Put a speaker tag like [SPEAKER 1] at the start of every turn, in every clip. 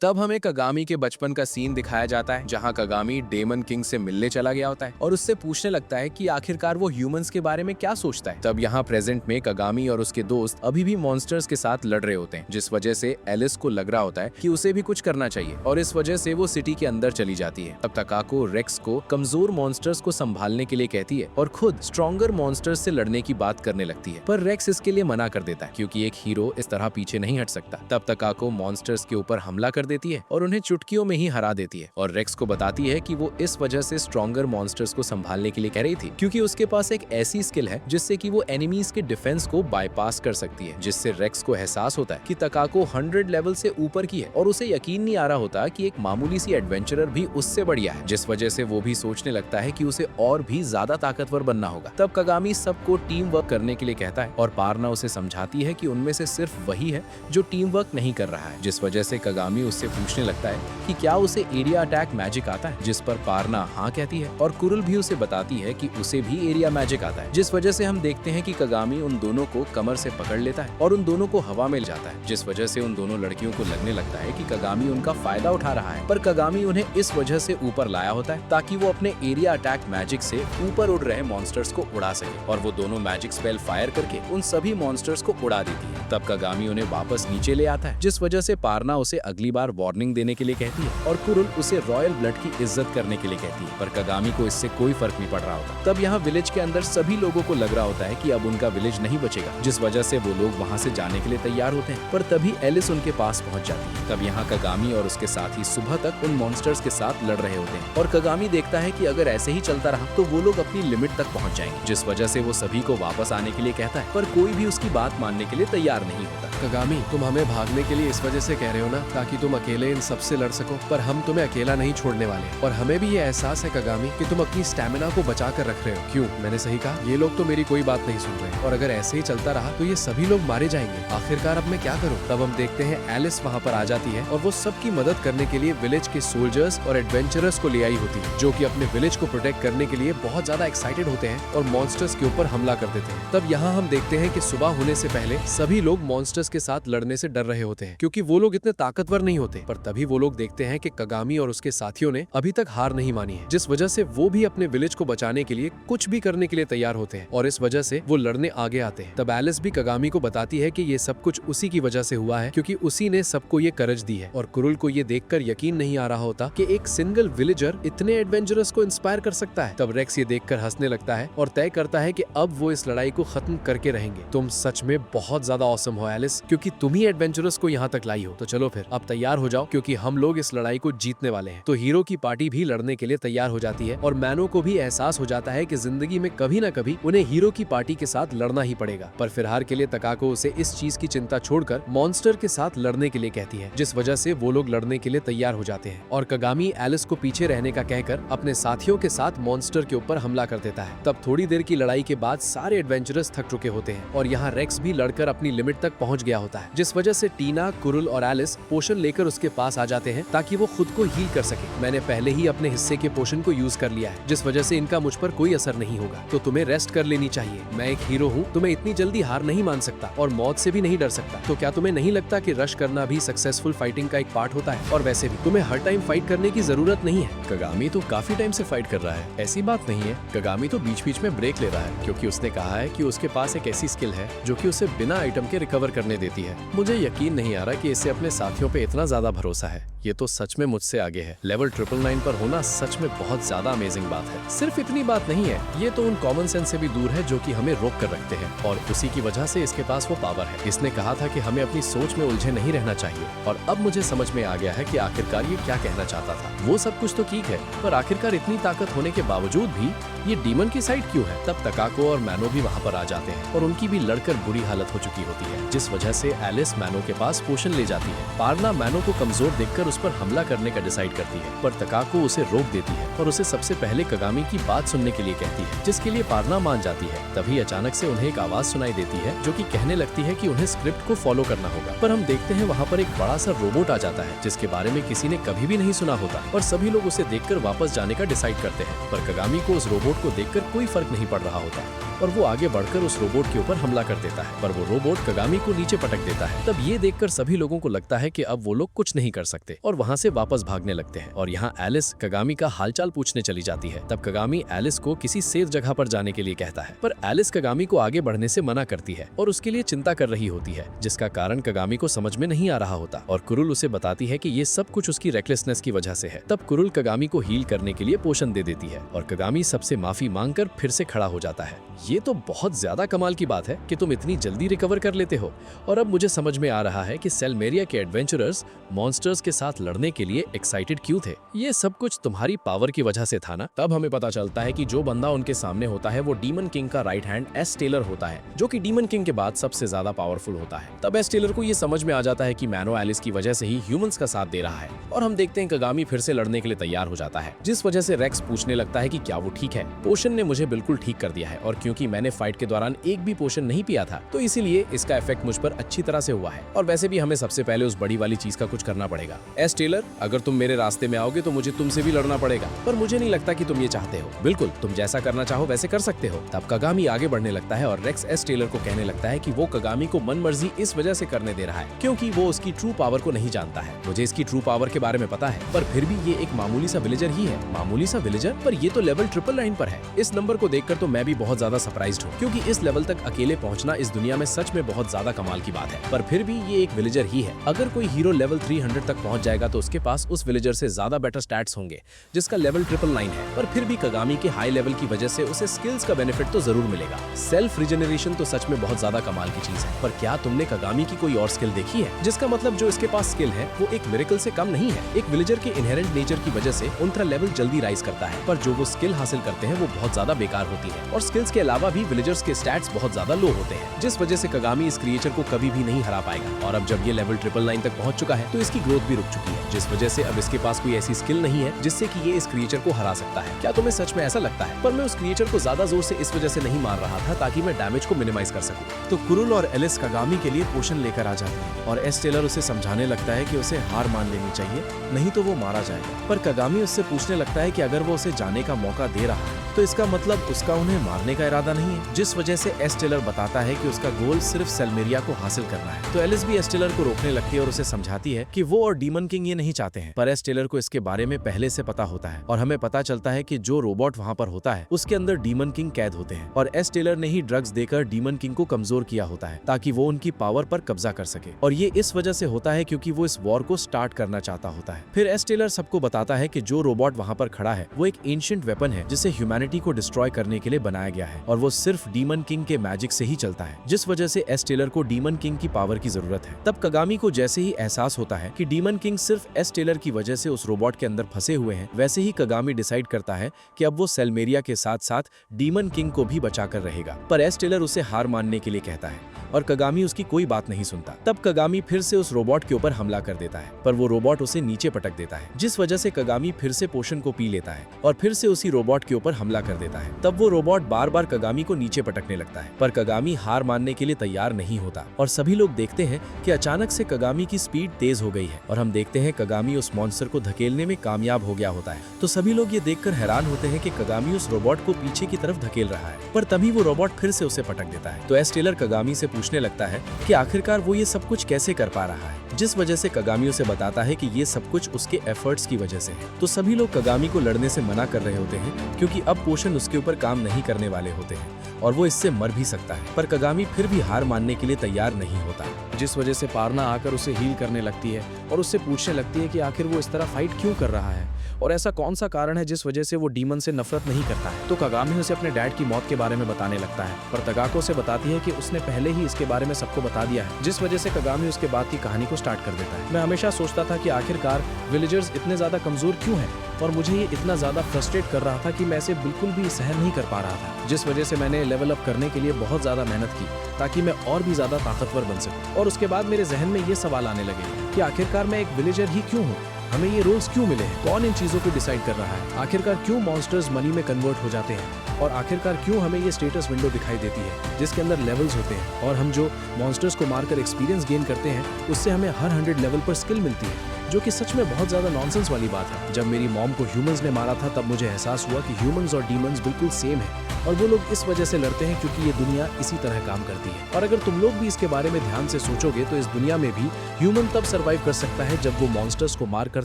[SPEAKER 1] तब हमें कगामी के बचपन का सीन दिखाया जाता है जहां कगामी डेमन किंग से मिलने चला गया होता है और उससे पूछने लगता है कि आखिरकार वो ह्यूमंस के बारे में क्या सोचता है। तब यहाँ प्रेजेंट में कगामी और उसके दोस्त अभी भी मॉन्स्टर्स के साथ लड़ रहे होते हैं, जिस वजह से एलिस को लग रहा होता है कि उसे भी कुछ करना चाहिए और इस वजह से वो सिटी के अंदर चली जाती है। तब तकाको रेक्स को कमजोर मॉन्स्टर्स को संभालने के लिए कहती है और खुद स्ट्रॉन्गर मॉन्स्टर्स से लड़ने की बात करने लगती है, पर रेक्स इसके लिए मना कर देता है क्योंकि एक हीरो इस तरह पीछे नहीं हट सकता। तब तकाको मॉन्स्टर्स के ऊपर हमला कर देती है और उन्हें चुटकियों में ही हरा देती है और रेक्स को बताती है कि वो इस वजह से स्ट्रॉन्गर मॉन्स्टर्स को संभालने के लिए कह रही थी क्योंकि उसके पास एक ऐसी स्किल है जिससे कि वो एनिमीज के डिफेंस को बाईपास कर सकती है, जिससे रेक्स को एहसास होता है कि तकाको 100 लेवल से ऊपर की है और उसे यकीन नहीं आ रहा होता कि एक मामूली सी एडवेंचरर भी उससे बढ़िया है, जिस वजह से वो भी सोचने लगता है कि उसे और भी ज्यादा ताकतवर बनना होगा। तब कगामी सबको टीम वर्क करने के लिए कहता है और पारना उसे समझाती है कि उनमें से सिर्फ वही है जो टीम वर्क नहीं कर रहा है, जिस वजह से कगामी उससे पूछने लगता है कि क्या उसे एरिया अटैक मैजिक आता है, जिस पर पारना हाँ कहती है और कुरुल भी उसे बताती है कि उसे भी एरिया मैजिक आता है, जिस वजह से हम देखते हैं कि कगामी उन दोनों को कमर से पकड़ लेता है और उन दोनों को हवा में ले जाता है, जिस वजह से उन दोनों लड़कियों को लगने लगता है कि कगामी उनका फायदा उठा रहा है। पर कगामी उन्हें इस वजह से ऊपर लाया होता है ताकि वो अपने एरिया अटैक मैजिक से ऊपर उड़ रहे मॉन्स्टर्स को उड़ा सके और वो दोनों मैजिक स्पेल फायर करके उन सभी मॉन्स्टर्स को उड़ा देती है। तब कगामी उन्हें वापस नीचे ले आता है, जिस वजह से पारना उसे अगली बार वार्निंग देने के लिए कहती है और कुरुल उसे रॉयल ब्लड की इज्जत करने के लिए कहती है, पर कगामी को इससे कोई फर्क नहीं पड़ रहा होता। तब यहाँ विलेज के अंदर सभी लोगों को लग रहा होता है कि अब उनका विलेज नहीं बचेगा, जिस वजह से वो लोग वहाँ से जाने के लिए तैयार होते हैं, पर तभी एलिस उनके पास पहुँच जाती है। तब यहाँ कगामी और उसके साथी सुबह तक उन मॉन्स्टर्स के साथ लड़ रहे होते हैं और कगामी देखता है कि अगर ऐसे ही चलता रहा तो वो लोग अपनी लिमिट तक पहुँच जाएंगे, जिस वजह से वो सभी को वापस आने के लिए कहता है, पर कोई भी उसकी बात मानने के लिए तैयार नहीं होता।
[SPEAKER 2] कगामी, तुम हमें भागने के लिए इस वजह से कह रहे हो ना ताकि तुम अकेले इन सब से लड़ सको, पर हम तुम्हें अकेला नहीं छोड़ने वाले और हमें भी ये एहसास है कगामी कि तुम अपनी स्टैमिना को बचा कर रख रहे हो। क्यों? मैंने सही कहा? ये लोग तो मेरी कोई बात नहीं सुन रहे और अगर ऐसे ही चलता रहा तो ये सभी लोग मारे जाएंगे। आखिरकार अब मैं क्या करूँ? तब हम देखते हैं एलिस वहाँ पर आ जाती है और वो सबकी मदद करने के लिए विलेज के सोल्जर्स और एडवेंचरर्स को ले आई होती है, जो कि अपने विलेज को प्रोटेक्ट करने के लिए बहुत ज्यादा एक्साइटेड होते हैं और मॉन्स्टर्स के ऊपर हमला कर देते हैं। तब यहाँ हम देखते हैं कि सुबह होने से पहले सभी लोग मॉन्स्टर्स के साथ लड़ने से डर रहे होते हैं क्योंकि वो लोग इतने ताकतवर नहीं होते, पर तभी वो लोग देखते हैं कि कगामी और उसके साथियों ने अभी तक हार नहीं मानी है, जिस वजह से वो भी अपने विलेज को बचाने के लिए कुछ भी करने के लिए तैयार होते हैं और इस वजह से वो लड़ने आगे आते हैं। तब एलिस भी कगामी को बताती है कि ये सब कुछ उसी की वजह से हुआ है क्योंकि उसी ने सबको ये करज दी है और कुरुल को ये देखकर यकीन नहीं आ रहा होता कि एक सिंगल विलेजर इतने एडवेंचरस को इंस्पायर कर सकता है। तब रेक्स ये देखकर हंसने लगता है और तय करता है कि अब वो इस लड़ाई को खत्म करके रहेंगे। तुम सच में बहुत ज्यादा ऑसम हो एलिस, क्योंकि तुम ही एडवेंचरस को यहाँ तक लाई हो। तो चलो फिर अब तैयार हो जाओ क्योंकि हम लोग इस लड़ाई को जीतने वाले हैं। तो हीरो की पार्टी भी लड़ने के लिए तैयार हो जाती है और मैनो को भी एहसास हो जाता है कि जिंदगी में कभी न कभी उन्हें हीरो की पार्टी के साथ लड़ना ही पड़ेगा, पर फिलहाल के लिए तकाको उसे इस चीज की चिंता छोड़कर मॉन्स्टर के साथ लड़ने के लिए कहती है, जिस वजह से वो लोग लड़ने के लिए तैयार हो जाते हैं और कगामी एलिस को पीछे रहने का कहकर अपने साथियों के साथ मॉन्स्टर के ऊपर हमला कर देता है। तब थोड़ी देर की लड़ाई के बाद सारे एडवेंचरस थक चुके होते हैं और यहाँ रेक्स भी लड़कर अपनी लिमिट तक पहुंच गया होता है, जिस वजह से टीना, कुरुल और एलिस पोशन लेकर उसके पास आ जाते हैं ताकि वो खुद को हील कर सके। मैंने पहले ही अपने हिस्से के पोशन को यूज कर लिया है, जिस वजह से इनका मुझ पर कोई असर नहीं होगा, तो तुम्हें रेस्ट कर लेनी चाहिए। मैं एक हीरो हूँ, तुम्हें इतनी जल्दी हार नहीं मान सकता और मौत से भी नहीं डर सकता। तो क्या तुम्हें नहीं लगता कि रश करना भी सक्सेसफुल फाइटिंग का एक पार्ट होता है? और वैसे भी तुम्हें हर टाइम फाइट करने की जरूरत नहीं है।
[SPEAKER 3] कगामी तो काफी टाइम से फाइट कर रहा है, ऐसी बात नहीं है। कगामी तो बीच बीच में ब्रेक ले रहा है क्योंकि उसने कहा है कि उसके पास एक ऐसी स्किल है जो कि उसे बिना आइटम के रिकवर करने देती है। मुझे यकीन नहीं आ रहा कि इसे अपने साथियों पे इतना ज्यादा भरोसा है। ये तो सच में मुझसे आगे है। लेवल 999 पर होना सच में बहुत ज्यादा अमेजिंग बात है। सिर्फ इतनी बात नहीं है, ये तो उन कॉमन सेंस से भी दूर है जो कि हमें रोक कर रखते हैं और उसी की वजह से इसके पास वो पावर है। इसने कहा था कि हमें अपनी सोच में उलझे नहीं रहना चाहिए और अब मुझे समझ में आ गया है कि आखिरकार ये क्या कहना चाहता था। वो सब कुछ तो ठीक है, पर आखिरकार इतनी ताकत होने के बावजूद भी ये डीमन की साइड क्यों है? तब तकाको और मैनो भी वहाँ पर आ जाते हैं और उनकी भी लड़कर बुरी हालत हो चुकी होती है, जिस वजह से एलिस मैनो के पास पोशन ले जाती है। पारना मैनो को कमजोर देखकर उस पर हमला करने का डिसाइड करती है, पर तकाको उसे रोक देती है और उसे सबसे पहले कगामी की बात सुनने के लिए कहती है, जिसके लिए पारना मान जाती है। तभी अचानक से उन्हें एक आवाज सुनाई देती है जो कि कहने लगती है कि उन्हें स्क्रिप्ट को फॉलो करना होगा। पर हम देखते हैं वहाँ पर एक बड़ा सा रोबोट आ जाता है जिसके बारे में किसी ने कभी भी नहीं सुना होता और सभी लोग उसे देखकर वापस जाने का डिसाइड करते हैं, पर कगामी को उस रोबोट को देखकर कोई फर्क नहीं पड़ रहा होता और वो आगे बढ़कर उस रोबोट के ऊपर हमला कर देता है, पर वो रोबोट कगामी को नीचे पटक देता है। तब ये देखकर सभी लोगों को लगता है कि अब वो लोग कुछ नहीं कर सकते और वहाँ से वापस भागने लगते हैं। और यहाँ एलिस कगामी का हालचाल पूछने चली जाती है। तब कगामी एलिस को किसी सेफ जगह पर जाने के लिए कहता है, पर एलिस कगामी को आगे बढ़ने से मना करती है और उसके लिए चिंता कर रही होती है, जिसका कारण कगामी को समझ में नहीं आ रहा होता। और कुरुल उसे बताती है कि ये सब कुछ उसकी रेकलेसनेस की वजह से है। तब कुरुल कगामी को हील करने के लिए पोशन दे देती है और कगामी सबसे माफी मांगकर फिर से खड़ा हो जाता है। ये तो बहुत ज्यादा कमाल की बात है कि तुम इतनी जल्दी रिकवर कर लेते हो। और अब मुझे समझ में आ रहा है कि सेलमेरिया के एडवेंचरर्स मॉन्स्टर्स के साथ लड़ने के लिए एक्साइटेड क्यों थे। ये सब कुछ तुम्हारी पावर की वजह से था ना।
[SPEAKER 1] तब हमें पता चलता है कि जो बंदा उनके सामने होता है वो डीमन किंग का राइट हैंड एस टेलर होता है, जो कि डीमन किंग के बाद सबसे ज्यादा पावरफुल होता है। तब एस टेलर को ये समझ में आ जाता है कि मैनो एलिस की वजह से ही ह्यूमंस का साथ दे रहा है और हम देखते हैं कगामी फिर से लड़ने के लिए तैयार हो जाता है, जिस वजह से रेक्स पूछने लगता है कि क्या वो ठीक है। पोशन ने मुझे बिल्कुल ठीक कर दिया है और क्योंकि मैंने फाइट के दौरान एक भी पोशन नहीं पिया था तो इसीलिए इसका इफेक्ट मुझ पर अच्छी तरह से हुआ है। और वैसे भी हमें सबसे पहले उस बड़ी वाली चीज का कुछ करना पड़ेगा। एस टेलर, अगर तुम मेरे रास्ते में आओगे तो मुझे तुमसे भी लड़ना पड़ेगा, पर मुझे नहीं लगता कि तुम ये चाहते हो। बिल्कुल, तुम जैसा करना चाहो वैसे कर सकते हो। तब कगामी आगे बढ़ने लगता है और रेक्स एस टेलर को कहने लगता है कि वो कगामी को मनमर्जी इस वजह से करने दे रहा है क्योंकि वो उसकी ट्रू पावर को नहीं जानता है। मुझे इसकी ट्रू पावर के बारे में पता है, पर फिर भी ये एक मामूली सा विलेजर ही है। मामूली सा विलेजर, पर ये तो लेवल 999 पर है। इस नंबर को देखकर तो मैं भी बहुत ज्यादा सरप्राइज्ड हूँ क्योंकि इस लेवल तक अकेले पहुंचना इस दुनिया में सच में बहुत ज्यादा कमाल की बात है। पर फिर भी ये एक विलेजर ही है। अगर कोई हीरो लेवल 300 तक पहुंच जाएगा तो उसके पास उस विलेजर से ज्यादा बेटर स्टैट्स होंगे जिसका लेवल 999 है। पर फिर भी कगामी के हाई लेवल की वजह से उसे स्किल्स का बेनिफिट तो जरूर मिलेगा। सेल्फ रिजेनरेशन तो सच में बहुत ज्यादा कमाल की चीज है। पर क्या तुमने कगामी की कोई और स्किल देखी है? जिसका मतलब जो इसके पास स्किल है वो एक मिरेकल से कम नहीं है। एक विलेजर के इनहेरेंट नेचर की वजह से उनका लेवल जल्दी राइज करता है, पर जो वो स्किल हासिल करते हैं वो बहुत ज्यादा बेकार होती है। और स्किल्स के अलावा भी विलेजर्स के स्टैट्स बहुत ज्यादा लो होते हैं, जिस वजह से कगामी इस क्रिएचर को कभी भी नहीं हरा पाएगा। और अब जब ये लेवल 999 तक पहुंच चुका है तो इसकी ग्रोथ भी रुक चुकी है, जिस वजह से अब इसके पास कोई ऐसी स्किल नहीं है जिससे कि ये इस क्रिएचर को हरा सकता है। क्या तुम्हें सच में ऐसा लगता है? पर मैं उस क्रिएचर को ज्यादा जोर से इस वजह से नहीं मार रहा था ताकि मैं डैमेज को मिनिमाइज कर सकूं।
[SPEAKER 4] तो कुरुल और एलिस कगामी के लिए पोशन लेकर आ जाते हैं और एस टेलर उसे समझाने लगता है कि उसे हार मान लेनी चाहिए, नहीं तो वो मारा जाएगा। पर कगामी उससे पूछने लगता है कि अगर वो उसे जाने का मौका दे रहा है तो इसका मतलब उसका उन्हें मारने का इरादा नहीं है, जिस वजह से एस टेलर बताता है कि उसका गोल सिर्फ सेलमेरिया को हासिल करना है। तो एलिस भी एस टेलर को रोकने लगती है और उसे समझाती है कि वो और डीमन किंग ये नहीं चाहते हैं। पर एस टेलर को इसके बारे में पहले से पता होता है और हमें पता चलता है कि जो रोबोट वहाँ पर होता है उसके अंदर डीमन किंग कैद होते हैं और एस टेलर ने ही ड्रग्स देकर डीमन किंग को कमजोर किया होता है ताकि वो उनकी पावर पर कब्जा कर सके। और ये इस वजह से होता है क्योंकि वो इस वॉर को स्टार्ट करना चाहता होता है। फिर एस टेलर सबको बताता है कि जो रोबोट वहाँ पर खड़ा है वो एक एंशिएंट वेपन है जिसे ह्यूमैनिटी को डिस्ट्रॉय करने के लिए बनाया गया है और वो सिर्फ डीमन किंग के मैजिक से ही चलता है, जिस वजह से एस टेलर को डीमन किंग की पावर की जरूरत है। तब कगामी को जैसे ही एहसास होता है कि डीमन किंग सिर्फ एस टेलर की वजह से उस रोबोट के अंदर फंसे हुए हैं, वैसे ही कगामी डिसाइड करता है कि अब वो सेलमेरिया के साथ साथ डीमन किंग को भी बचाकर रहेगा। पर एस टेलर उसे हार मानने के लिए कहता है और कगामी उसकी कोई बात नहीं सुनता। तब कगामी फिर से उस रोबोट के ऊपर हमला कर देता है, पर वो रोबोट उसे नीचे पटक देता है, जिस वजह से कगामी फिर से पोशन को पी लेता है और फिर से उसी रोबोट के ऊपर हमला कर देता है। तब वो रोबोट बार बार कगामी को नीचे पटकने लगता है, पर कगामी हार मानने के लिए तैयार नहीं होता और सभी लोग देखते हैं कि अचानक से कगामी की स्पीड तेज हो गई है और हम देखते हैं कगामी उस मॉन्स्टर को धकेलने में कामयाब हो गया होता है। तो सभी लोग ये देखकर हैरान होते हैं कि कगामी उस रोबोट को पीछे की तरफ धकेल रहा है, पर तभी वो रोबोट फिर से उसे पटक देता है। तो एस टेलर कगामी से पूछने लगता है कि आखिरकार वो ये सब कुछ कैसे कर पा रहा है, जिस वजह से कगामी उसे बताता है कि ये सब कुछ उसके एफर्ट्स की वजह से है। तो सभी लोग कगामी को लड़ने से मना कर रहे होते हैं क्योंकि अब पोशन उसके ऊपर काम नहीं करने वाले होते हैं और वो इससे मर भी सकता है। पर कगामी फिर भी हार मानने के लिए तैयार नहीं होता,
[SPEAKER 2] जिस वजह से पारना आकर उसे हील करने लगती है और उससे पूछने लगती है कि आखिर वो इस तरह फाइट क्यों कर रहा है और ऐसा कौन सा कारण है जिस वजह से वो डीमन से नफरत नहीं करता है। तो कगामी उसे अपने डैड की मौत के बारे में बताने लगता है, पर तगाको से बताती है कि उसने पहले ही इसके बारे में सबको बता दिया है, जिस वजह से कगामी उसके बाद की कहानी को स्टार्ट कर देता है। मैं हमेशा सोचता था कि आखिरकार विलेजर्स इतने ज्यादा कमजोर क्यों हैं और मुझे ये इतना ज्यादा फ्रस्ट्रेट कर रहा था कि मैं इसे बिल्कुल भी सहन नहीं कर पा रहा था, जिस वजह से मैंने लेवल अप करने के लिए बहुत ज्यादा मेहनत की ताकि मैं और भी ज्यादा ताकतवर बन सकूं। और उसके बाद मेरे जहन में ये सवाल आने लगे कि आखिरकार मैं एक विलेजर ही क्यों हूँ, हमें ये रोल्स क्यों मिले हैं, कौन इन चीजों को डिसाइड कर रहा है, आखिरकार क्यों मॉन्स्टर्स मनी में कन्वर्ट हो जाते हैं और आखिरकार क्यों हमें ये स्टेटस विंडो दिखाई देती है जिसके अंदर लेवल्स होते हैं और हम जो मॉन्स्टर्स को मारकर एक्सपीरियंस गेन करते हैं उससे हमें हर 100 लेवल पर स्किल मिलती है
[SPEAKER 4] जो कि सच में बहुत ज्यादा नॉनसेंस वाली बात है। जब मेरी मॉम को ह्यूमंस ने मारा था तब मुझे एहसास हुआ कि ह्यूमंस और डीमंस बिल्कुल सेम है और वो लोग इस वजह से लड़ते हैं क्योंकि ये दुनिया इसी तरह काम करती है। और अगर तुम लोग भी इसके बारे में ध्यान से सोचोगे तो इस दुनिया में भी ह्यूमन तब सर्वाइव कर सकता है जब वो मॉन्स्टर्स को मारकर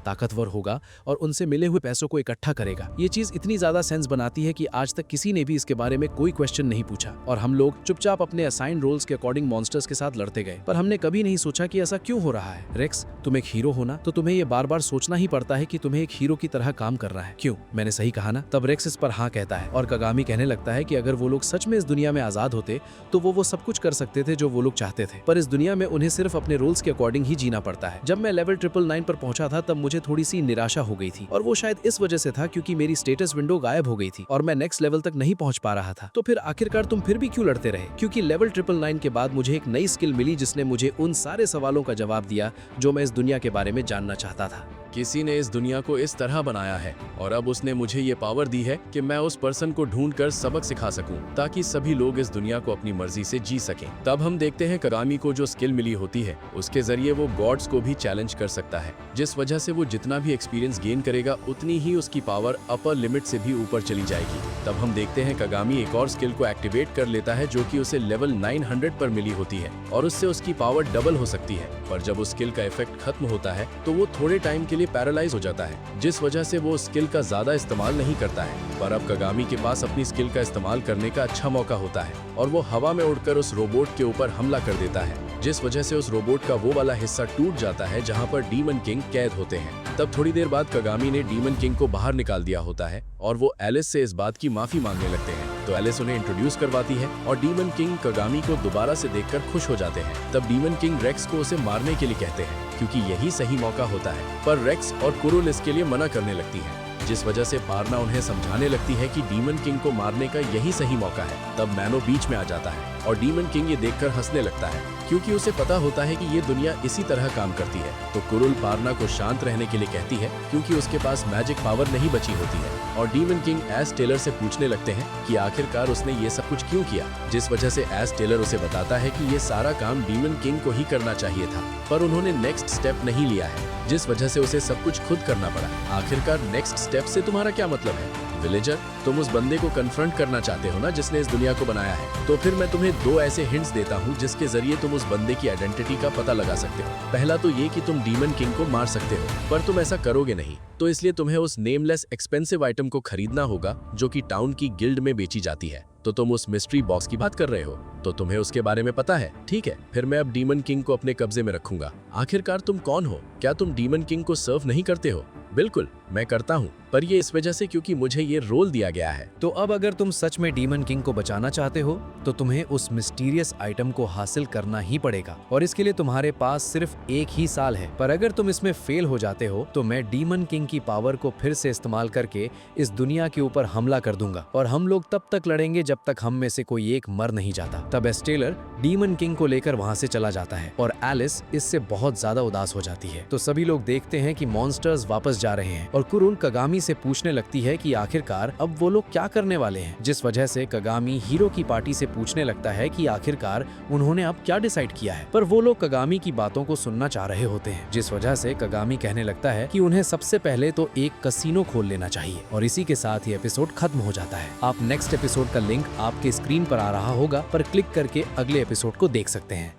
[SPEAKER 4] ताकतवर होगा और उनसे मिले हुए पैसों को इकट्ठा करेगा। ये चीज इतनी ज्यादा सेंस बनाती है कि आज तक किसी ने भी इसके बारे में कोई क्वेश्चन नहीं पूछा और हम लोग चुपचाप अपने असाइन रोल्स के अकॉर्डिंग मॉन्स्टर्स के साथ लड़ते गए। पर हमने कभी नहीं सोचा कि ऐसा क्यों हो रहा है। रेक्स, तुम एक हीरो हो ना, तो तुम्हें ये बार बार सोचना ही पड़ता है कि तुम्हें एक हीरो की तरह काम करना है। क्यों? मैंने सही कहा ना? तब रेक्स इस पर हाँ कहता है और कगामी कहने लगता है कि अगर वो लोग सच में इस दुनिया में आजाद होते तो वो सब कुछ कर सकते थे जो वो लोग चाहते थे, पर इस दुनिया में उन्हें सिर्फ अपने रूल्स के अकॉर्डिंग ही जीना पड़ता है। जब मैं लेवल 999 पर पहुंचा था तब मुझे थोड़ी सी निराशा हो गई थी और वो शायद इस वजह से था क्योंकि मेरी स्टेटस विंडो गायब हो गई थी और मैं नेक्स्ट लेवल तक नहीं पहुंच पा रहा था। तो फिर आखिरकार तुम फिर भी क्यों लड़ते रहे? क्योंकि लेवल 999 के बाद मुझे एक नई स्किल मिली जिसने मुझे उन सारे सवालों का जवाब दिया जो मैं इस दुनिया के बारे में जानना चाहता था।
[SPEAKER 3] किसी ने इस दुनिया को इस तरह बनाया है और अब उसने मुझे ये पावर दी है कि मैं उस पर्सन को ढूंढकर सबक सिखा सकूं ताकि सभी लोग इस दुनिया को अपनी मर्जी से जी सकें। तब हम देखते हैं कगामी को जो स्किल मिली होती है उसके जरिए वो गॉड्स को भी चैलेंज कर सकता है, जिस वजह से वो जितना भी एक्सपीरियंस गेन करेगा उतनी ही उसकी पावर अपर लिमिट से भी ऊपर चली जाएगी। तब हम देखते हैं कगामी एक और स्किल को एक्टिवेट कर लेता है जो कि उसे लेवल 900 पर मिली होती है और उससे उसकी पावर डबल हो सकती है। पर जब उस स्किल का इफेक्ट खत्म होता है तो वो थोड़े टाइम के लिए पैरालाइज हो जाता है, जिस वजह से वो स्किल का ज्यादा इस्तेमाल नहीं करता है। पर अब कगामी के पास अपनी स्किल का इस्तेमाल करने का अच्छा मौका होता है और वो हवा में उड़कर उस रोबोट के ऊपर हमला कर देता है, जिस वजह से उस रोबोट का वो वाला हिस्सा टूट जाता है जहां पर डीमन किंग कैद होते हैं। तब थोड़ी देर बाद कगामी ने डीमन किंग को बाहर निकाल दिया होता है और वो एलिस से इस बात की माफी मांगने लगते हैं। तो एलिस उन्हें इंट्रोड्यूस करवाती है और डीमन किंग कगामी को दोबारा से देखकर खुश हो जाते हैं। तब डीमन किंग रेक्स को उसे मारने के लिए कहते हैं क्योंकि यही सही मौका होता है, पर रेक्स और कुरुल इसके लिए मना करने लगती है, जिस वजह से पारना उन्हें समझाने लगती है कि डीमन किंग को मारने का यही सही मौका है। तब मैनो बीच में आ जाता है और डीमन किंग ये देखकर हंसने लगता है क्योंकि उसे पता होता है कि ये दुनिया इसी तरह काम करती है। तो कुरुल पारना को शांत रहने के लिए कहती है क्योंकि उसके पास मैजिक पावर नहीं बची होती है और डीमन किंग एस टेलर से पूछने लगते हैं कि आखिरकार उसने ये सब कुछ क्यों किया, जिस वजह से एस टेलर उसे बताता है कि ये सारा काम डीमन किंग को ही करना चाहिए था पर उन्होंने नेक्स्ट स्टेप नहीं लिया है, जिस वजह से उसे सब कुछ खुद करना पड़ा। आखिरकार नेक्स्ट स्टेप से तुम्हारा क्या मतलब है? विलेजर, तुम उस बंदे को कन्फ्रंट करना चाहते हो ना जिसने इस दुनिया को बनाया है, तो फिर मैं तुम्हें 2 ऐसे हिंट्स देता हूँ जिसके जरिए तुम उस बंदे की आइडेंटिटी का पता लगा सकते हो। पहला तो ये कि तुम डीमन किंग को मार सकते हो, पर तुम ऐसा करोगे नहीं, तो इसलिए तुम्हें उस नेमलेस एक्सपेंसिव आइटम को खरीदना होगा जो कि टाउन की गिल्ड में बेची जाती है। तो तुम उस मिस्ट्री बॉक्स की बात कर रहे हो, तो तुम्हें उसके बारे में पता है, ठीक है, फिर मैं अब डीमन किंग को अपने कब्जे में रखूंगा। आखिरकार तुम कौन हो? क्या तुम डीमन किंग को सर्व नहीं करते हो? बिल्कुल, मैं करता हूँ, पर ये इस वजह से क्योंकि मुझे ये रोल दिया गया है।
[SPEAKER 1] तो अब अगर तुम सच में डीमन किंग को बचाना चाहते हो तो तुम्हें उस मिस्टीरियस आइटम को हासिल करना ही पड़ेगा और इसके लिए तुम्हारे पास सिर्फ 1 ही साल है। पर अगर तुम इसमें फेल हो जाते हो तो मैं डीमन किंग की पावर को फिर से इस्तेमाल करके इस दुनिया के ऊपर हमला कर दूंगा और हम लोग तब तक लड़ेंगे जब तक हम में से कोई एक मर नहीं जाता। तब एस्टेलर डीमन किंग को लेकर वहां से चला जाता है और एलिस इससे बहुत ज्यादा उदास हो जाती है। तो सभी लोग देखते हैं कि मॉन्स्टर्स वापस जा रहे हैं और कुरुल कगामी से पूछने लगती है कि आखिरकार अब वो लोग क्या करने वाले हैं, जिस वजह से कगामी हीरो की पार्टी से पूछने लगता है कि आखिरकार उन्होंने अब क्या डिसाइड किया है। पर वो लोग कगामी की बातों को सुनना चाह रहे होते हैं, जिस वजह से कगामी कहने लगता है कि उन्हें सबसे पहले तो एक कसिनो खोल लेना चाहिए और इसी के साथ ही एपिसोड खत्म हो जाता है। आप नेक्स्ट एपिसोड का लिंक आपके स्क्रीन पर आ रहा होगा, पर क्लिक करके अगले एपिसोड को देख सकते हैं।